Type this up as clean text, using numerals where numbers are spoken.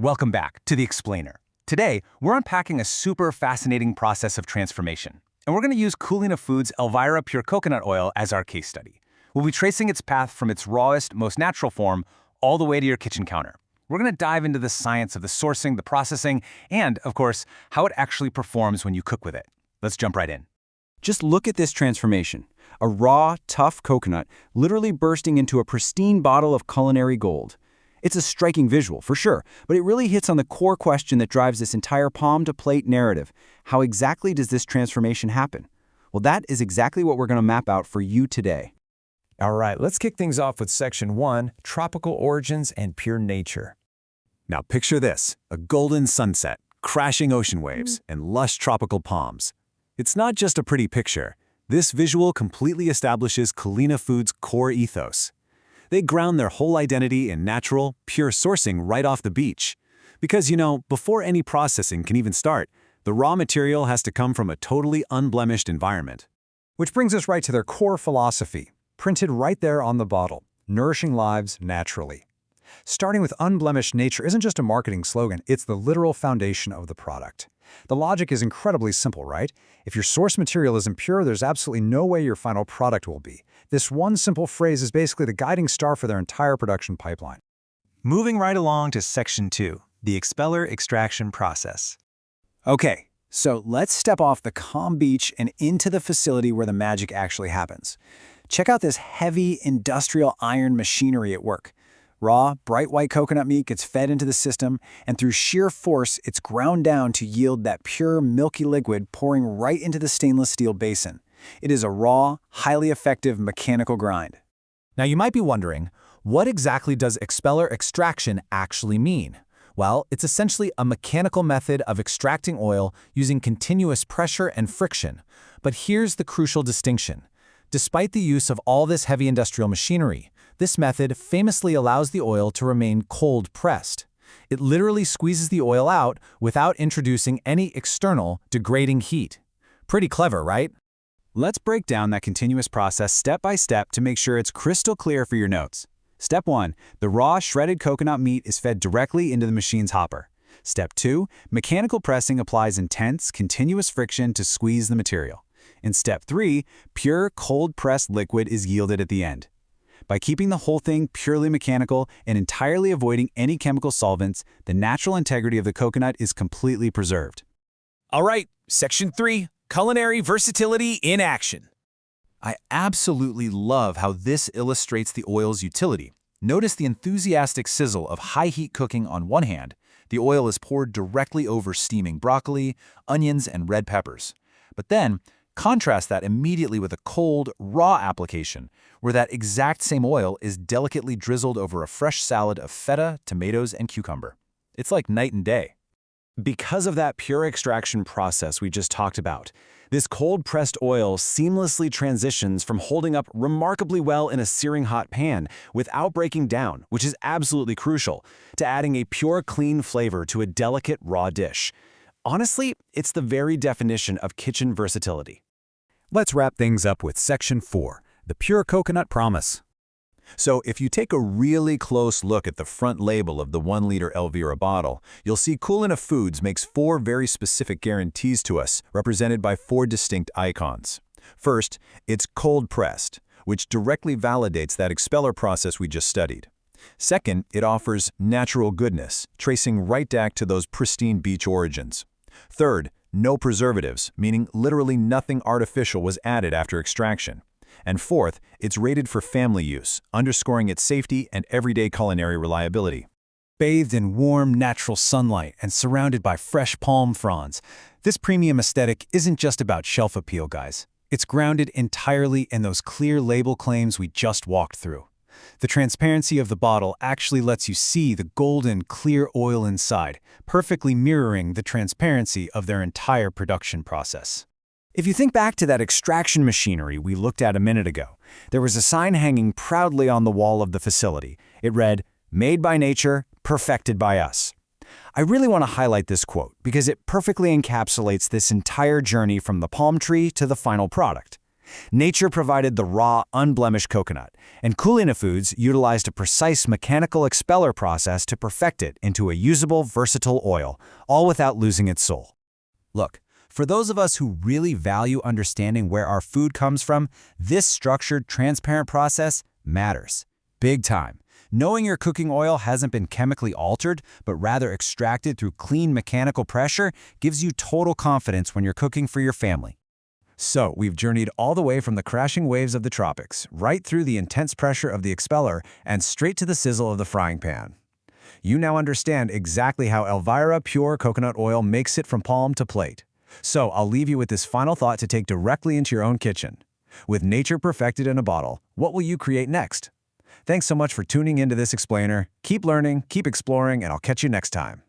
Welcome back to The Explainer. Today, we're unpacking a super fascinating process of transformation, and we're going to use Culina Foods' Elvira Pure Coconut Oil as our case study. We'll be tracing its path from its rawest, most natural form all the way to your kitchen counter. We're going to dive into the science of the sourcing, the processing, and, of course, how it actually performs when you cook with it. Let's jump right in. Just look at this transformation. A raw, tough coconut literally bursting into a pristine bottle of culinary gold. It's a striking visual, for sure, but it really hits on the core question that drives this entire palm-to-plate narrative. How exactly does this transformation happen? Well, that is exactly what we're going to map out for you today. All right, let's kick things off with Section 1, Tropical Origins and Pure Nature. Now picture this, a golden sunset, crashing ocean waves, and lush tropical palms. It's not just a pretty picture. This visual completely establishes Culina Foods' core ethos. They ground their whole identity in natural, pure sourcing right off the beach. Because, before any processing can even start, the raw material has to come from a totally unblemished environment. Which brings us right to their core philosophy, printed right there on the bottle, nourishing lives naturally. Starting with unblemished nature isn't just a marketing slogan, it's the literal foundation of the product. The logic is incredibly simple, right? If your source material isn't pure, there's absolutely no way your final product will be. This one simple phrase is basically the guiding star for their entire production pipeline. Moving right along to Section 2, the expeller extraction process. Okay, so let's step off the calm beach and into the facility where the magic actually happens. Check out this heavy industrial iron machinery at work. Raw, bright white coconut meat gets fed into the system, and through sheer force, it's ground down to yield that pure, milky liquid pouring right into the stainless steel basin. It is a raw, highly effective mechanical grind. Now you might be wondering, what exactly does expeller extraction actually mean? Well, it's essentially a mechanical method of extracting oil using continuous pressure and friction. But here's the crucial distinction. Despite the use of all this heavy industrial machinery, this method famously allows the oil to remain cold-pressed. It literally squeezes the oil out without introducing any external, degrading heat. Pretty clever, right? Let's break down that continuous process step by step to make sure it's crystal clear for your notes. Step 1, the raw, shredded coconut meat is fed directly into the machine's hopper. Step 2, mechanical pressing applies intense, continuous friction to squeeze the material. In Step 3, pure, cold-pressed liquid is yielded at the end. By keeping the whole thing purely mechanical and entirely avoiding any chemical solvents, the natural integrity of the coconut is completely preserved. All right, Section 3, Culinary Versatility in Action. I absolutely love how this illustrates the oil's utility. Notice the enthusiastic sizzle of high-heat cooking on one hand. The oil is poured directly over steaming broccoli, onions, and red peppers. But then, contrast that immediately with a cold, raw application, where that exact same oil is delicately drizzled over a fresh salad of feta, tomatoes, and cucumber. It's like night and day. Because of that pure extraction process we just talked about, this cold-pressed oil seamlessly transitions from holding up remarkably well in a searing hot pan without breaking down, which is absolutely crucial, to adding a pure, clean flavor to a delicate, raw dish. Honestly, it's the very definition of kitchen versatility. Let's wrap things up with Section 4, the Pure Coconut Promise. So if you take a really close look at the front label of the 1-liter Elvira bottle, you'll see Culina Foods makes 4 very specific guarantees to us, represented by 4 distinct icons. First, it's cold-pressed, which directly validates that expeller process we just studied. Second, it offers natural goodness, tracing right back to those pristine beach origins. Third, no preservatives, meaning literally nothing artificial was added after extraction. And fourth, it's rated for family use, underscoring its safety and everyday culinary reliability. Bathed in warm, natural sunlight and surrounded by fresh palm fronds, this premium aesthetic isn't just about shelf appeal, guys. It's grounded entirely in those clear label claims we just walked through. The transparency of the bottle actually lets you see the golden, clear oil inside, perfectly mirroring the transparency of their entire production process. If you think back to that extraction machinery we looked at a minute ago, there was a sign hanging proudly on the wall of the facility. It read, "Made by nature, perfected by us." I really want to highlight this quote because it perfectly encapsulates this entire journey from the palm tree to the final product. Nature provided the raw, unblemished coconut, and Culina Foods utilized a precise mechanical expeller process to perfect it into a usable, versatile oil, all without losing its soul. Look, for those of us who really value understanding where our food comes from, this structured, transparent process matters. Big time. Knowing your cooking oil hasn't been chemically altered, but rather extracted through clean mechanical pressure gives you total confidence when you're cooking for your family. So, we've journeyed all the way from the crashing waves of the tropics, right through the intense pressure of the expeller, and straight to the sizzle of the frying pan. You now understand exactly how Elvira Pure Coconut Oil makes it from palm to plate. So, I'll leave you with this final thought to take directly into your own kitchen. With nature perfected in a bottle, what will you create next? Thanks so much for tuning into this explainer. Keep learning, keep exploring, and I'll catch you next time.